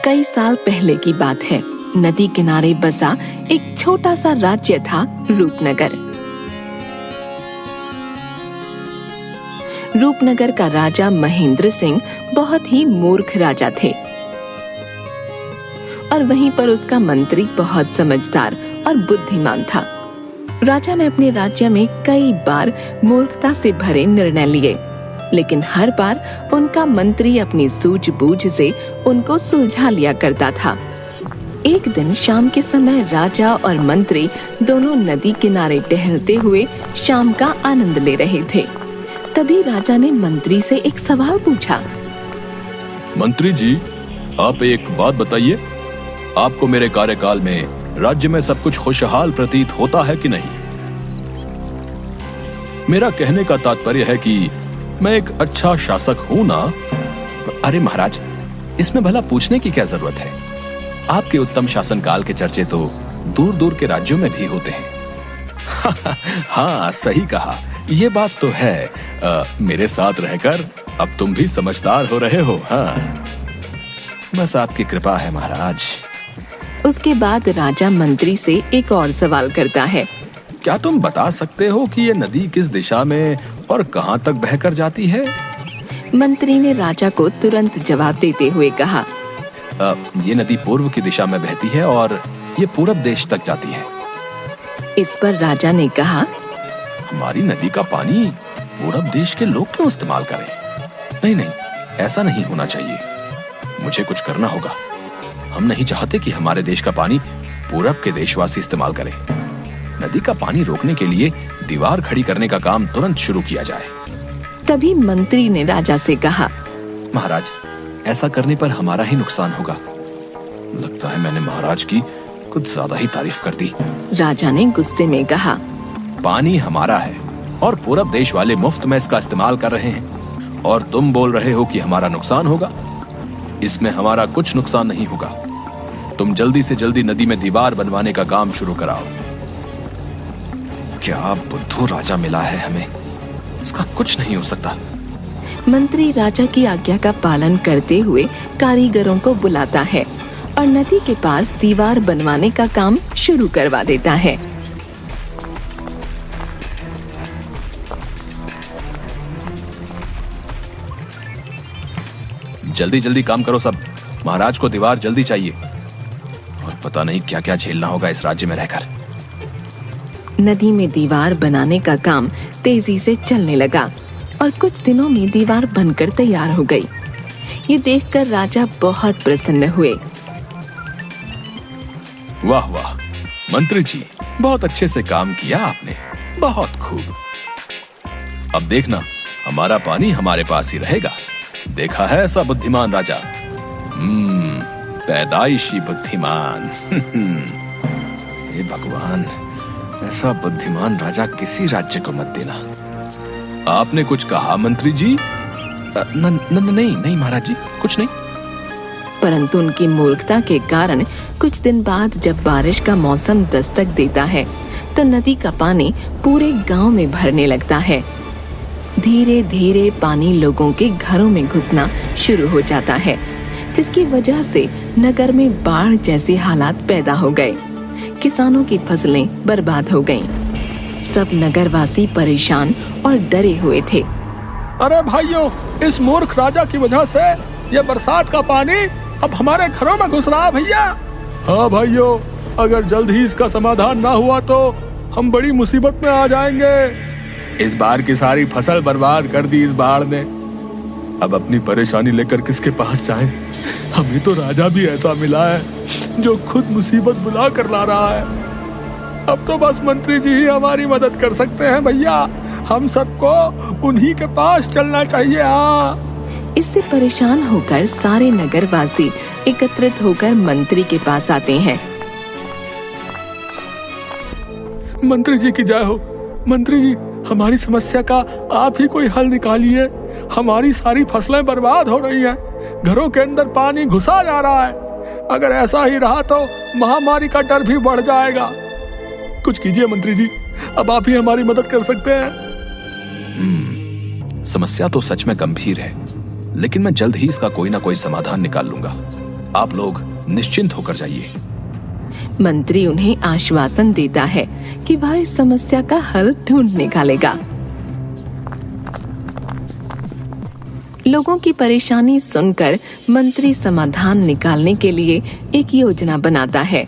कई साल पहले की बात है। नदी किनारे बसा एक छोटा सा राज्य था, रूपनगर। रूपनगर का राजा महेंद्र सिंह बहुत ही मूर्ख राजा थे और वहीं पर उसका मंत्री बहुत समझदार और बुद्धिमान था। राजा ने अपने राज्य में कई बार मूर्खता से भरे निर्णय लिए, लेकिन हर बार उनका मंत्री अपनी सूझबूझ से उनको सुलझा लिया करता था। एक दिन शाम के समय राजा और मंत्री दोनों नदी किनारे टहलते हुए शाम का आनंद ले रहे थे। तभी राजा ने मंत्री से एक सवाल पूछा। मंत्री जी, आप एक बात बताइए, आपको मेरे कार्यकाल में राज्य में सब कुछ खुशहाल प्रतीत होता है कि नहीं? मेरा कहने का तात्पर्य है कि मैं एक अच्छा शासक हूं ना? अरे महाराज, इसमें भला पूछने की क्या जरूरत है? आपके उत्तम शासनकाल के चर्चे तो दूर दूर के राज्यों में भी होते हैं। हाँ, सही कहा, ये बात तो है। मेरे साथ रहकर अब तुम भी समझदार हो रहे हो। हाँ, बस आपकी कृपा है महाराज। उसके बाद राजा मंत्री से एक और सवाल करता है। क्या तुम बता सकते हो कि ये नदी किस दिशा में और कहां तक बहकर जाती है? मंत्री ने राजा को तुरंत जवाब देते हुए कहा, ये नदी पूर्व की दिशा में बहती है और ये पूरब देश तक जाती है। इस पर राजा ने कहा, हमारी नदी का पानी पूरब देश के लोग क्यों इस्तेमाल करें? नहीं नहीं, ऐसा नहीं होना चाहिए। मुझे कुछ करना होगा। हम नहीं चाहते कि हमारे देश का पानी पूरब के देशवासी इस्तेमाल करें। नदी का पानी रोकने के लिए दीवार खड़ी करने का काम तुरंत शुरू किया जाए। तभी मंत्री ने राजा से कहा, महाराज, ऐसा करने पर हमारा ही नुकसान होगा। लगता है मैंने महाराज की कुछ ज्यादा ही तारीफ कर दी। राजा ने गुस्से में कहा, पानी हमारा है और पूरब देश वाले मुफ्त में इसका इस्तेमाल कर रहे हैं, और तुम बोल रहे हो कि हमारा नुकसान होगा। इसमें हमारा कुछ नुकसान नहीं होगा। तुम जल्दी से जल्दी नदी में दीवार बनवाने का काम शुरू कराओ। क्या बुद्धू राजा मिला है हमें, इसका कुछ नहीं हो सकता। मंत्री राजा की आज्ञा का पालन करते हुए कारीगरों को बुलाता है और नदी के पास दीवार बनवाने का काम शुरू करवा देता है। जल्दी जल्दी काम करो सब। महाराज को दीवार जल्दी चाहिए, और पता नहीं क्या क्या झेलना होगा इस राज्य में रहकर। नदी में दीवार बनाने का काम तेजी से चलने लगा और कुछ दिनों में दीवार बनकर तैयार हो गई। ये देखकर राजा बहुत प्रसन्न हुए। वाह वाह, मंत्री जी, बहुत अच्छे से काम किया आपने, बहुत खूब। अब देखना, हमारा पानी हमारे पास ही रहेगा। देखा है ऐसा बुद्धिमान राजा? पैदाइशी बुद्धिमान। हे भगवान, ऐसा बुद्धिमान राजा किसी राज्य को मत देना। आपने कुछ कहा मंत्री जी? नहीं महाराज जी, कुछ नहीं। परंतु उनकी मूर्खता के कारण कुछ दिन बाद जब बारिश का मौसम दस्तक देता है तो नदी का पानी पूरे गांव में भरने लगता है। धीरे धीरे पानी लोगों के घरों में घुसना शुरू हो जाता है, जिसकी वजह से नगर में बाढ़ जैसे हालात पैदा हो गए। किसानों की फसलें बर्बाद हो गईं। सब नगरवासी परेशान और डरे हुए थे। अरे भाइयों, इस मूर्ख राजा की वजह से ये बरसात का पानी अब हमारे घरों में घुस रहा है भैया। हाँ भाइयों, अगर जल्द ही इसका समाधान ना हुआ तो हम बड़ी मुसीबत में आ जाएंगे। इस बार की सारी फसल बर्बाद कर दी इस बाढ़ ने। अब अपनी परेशानी लेकर किसके पास जाएं? हमें तो राजा भी ऐसा मिला है जो खुद मुसीबत बुला कर ला रहा है। अब तो बस मंत्री जी ही हमारी मदद कर सकते हैं भैया। हम सबको उन्हीं के पास चलना चाहिए। हाँ, इससे परेशान होकर सारे नगरवासी एकत्रित होकर मंत्री के पास आते हैं। मंत्री जी की जय हो। मंत्री जी, हमारी समस्या का आप ही कोई हल निकालिए। हमारी सारी फसलें बर्बाद हो रही हैं, घरों के अंदर पानी घुसा जा रहा है। अगर ऐसा ही रहा तो महामारी का डर भी बढ़ जाएगा। कुछ कीजिए मंत्री जी, अब आप ही हमारी मदद कर सकते हैं। समस्या तो सच में गंभीर है, लेकिन मैं जल्द ही इसका कोई ना कोई समाधान निकाल लूंगा। आप लोग निश्चिंत होकर जाइए। मंत्री उन्हें आश्वासन देता है कि वह इस समस्या का हल ढूंढ निकालेगा। लोगों की परेशानी सुनकर मंत्री समाधान निकालने के लिए एक योजना बनाता है।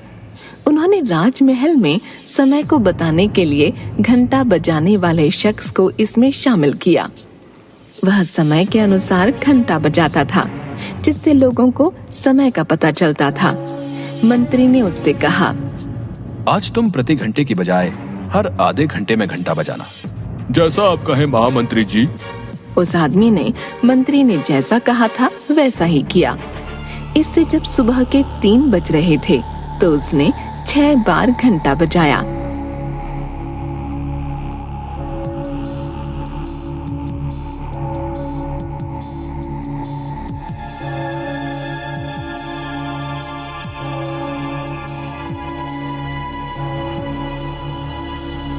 उन्होंने राजमहल में समय को बताने के लिए घंटा बजाने वाले शख्स को इसमें शामिल किया। वह समय के अनुसार घंटा बजाता था, जिससे लोगों को समय का पता चलता था। मंत्री ने उससे कहा, आज तुम प्रति घंटे की बजाय हर आधे घंटे में घंटा बजाना। जैसा आप कहें महामंत्री जी। उस आदमी ने मंत्री ने जैसा कहा था वैसा ही किया। इससे जब सुबह के 3 बज रहे थे तो उसने 6 बार घंटा बजाया।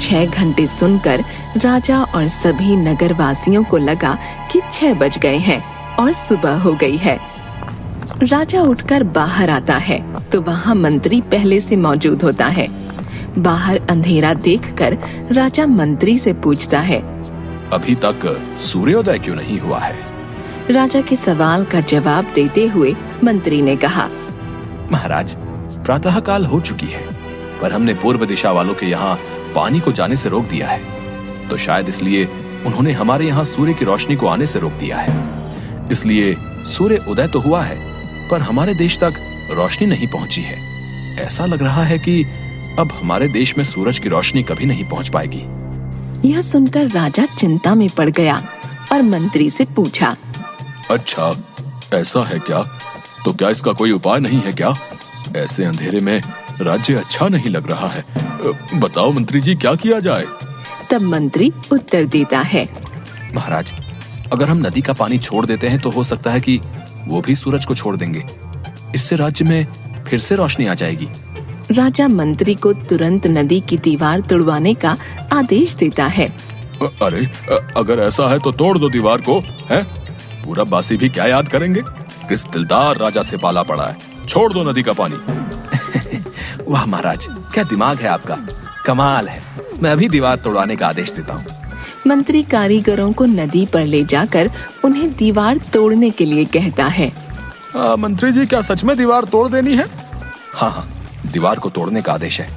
छह घंटे सुनकर राजा और सभी नगरवासियों को लगा कि 6 बज गए हैं और सुबह हो गई है। राजा उठकर बाहर आता है तो वहाँ मंत्री पहले से मौजूद होता है। बाहर अंधेरा देखकर राजा मंत्री से पूछता है, अभी तक सूर्योदय क्यों नहीं हुआ है? राजा के सवाल का जवाब देते हुए मंत्री ने कहा, महाराज, प्रातः काल हो चुकी है, पर हमने पूर्व दिशा वालों के यहाँ पानी को जाने से रोक दिया है, तो शायद इसलिए उन्होंने हमारे यहाँ सूर्य की रोशनी को आने से रोक दिया है। इसलिए सूर्य उदय तो हुआ है, पर हमारे देश तक रोशनी नहीं पहुंची है। ऐसा लग रहा है कि अब हमारे देश में सूरज की रोशनी कभी नहीं पहुंच पाएगी। यह सुनकर राजा चिंता में पड़ गया और मंत्री से पूछा, अच्छा, ऐसा है क्या? तो क्या इसका कोई उपाय नहीं है क्या? ऐसे अंधेरे में राज्य अच्छा नहीं लग रहा है। बताओ मंत्री जी, क्या किया जाए? तब मंत्री उत्तर देता है, महाराज, अगर हम नदी का पानी छोड़ देते हैं तो हो सकता है कि वो भी सूरज को छोड़ देंगे। इससे राज्य में फिर से रोशनी आ जाएगी। राजा मंत्री को तुरंत नदी की दीवार तोड़वाने का आदेश देता है। अरे, अगर ऐसा है तो तोड़ दो दीवार को, हैं? पूरा बासी भी क्या याद करेंगे? किस दिलदार राजा से पाला पड़ा है। छोड़ दो नदी का पानी। वाह महाराज, क्या दिमाग है आपका, कमाल है। मैं अभी दीवार तोड़वाने का आदेश देता हूँ। मंत्री कारीगरों को नदी पर ले जाकर उन्हें दीवार तोड़ने के लिए कहता है। मंत्री जी, क्या सच में दीवार तोड़ देनी है? हाँ, दीवार को तोड़ने का आदेश है।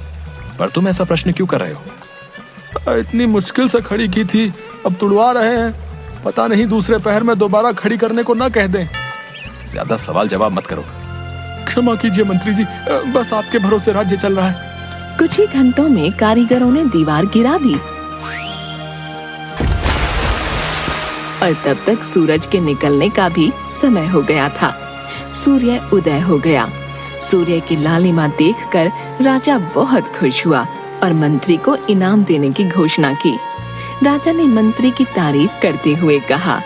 पर तुम ऐसा प्रश्न क्यों कर रहे हो? इतनी मुश्किल से खड़ी की थी, अब तुड़वा रहे हैं। पता नहीं दूसरे पहर में दोबारा खड़ी करने को ना कह दें। ज्यादा सवाल जवाब मत करो। क्षमा कीजिए मंत्री जी, बस आपके भरोसे राज्य चल रहा है। कुछ ही घंटों में कारीगरों ने दीवार गिरा दी और तब तक सूरज के निकलने का भी समय हो गया था। सूर्य उदय हो गया। सूर्य की लालिमा देखकर राजा बहुत खुश हुआ और मंत्री को इनाम देने की घोषणा की। राजा ने मंत्री की तारीफ करते हुए कहा,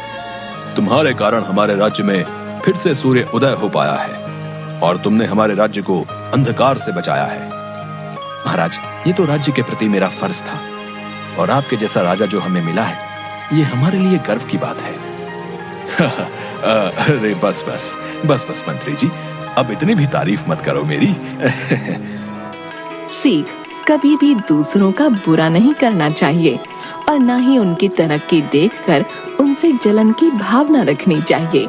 तुम्हारे कारण हमारे राज्य में फिर से सूर्य उदय हो पाया है और तुमने हमारे राज्य को अंधकार से बचाया है। महाराज, ये तो राज्य के प्रति मेरा फर्ज था और आपके जैसा राजा जो हमें मिला है, ये हमारे लिए गर्व की बात है। अरे बस बस बस बस मंत्री जी, अब इतनी भी तारीफ मत करो मेरी। सीख, कभी भी दूसरों का बुरा नहीं करना चाहिए और न ही उनकी तरक्की देखकर उनसे जलन की भावना रखनी चाहिए।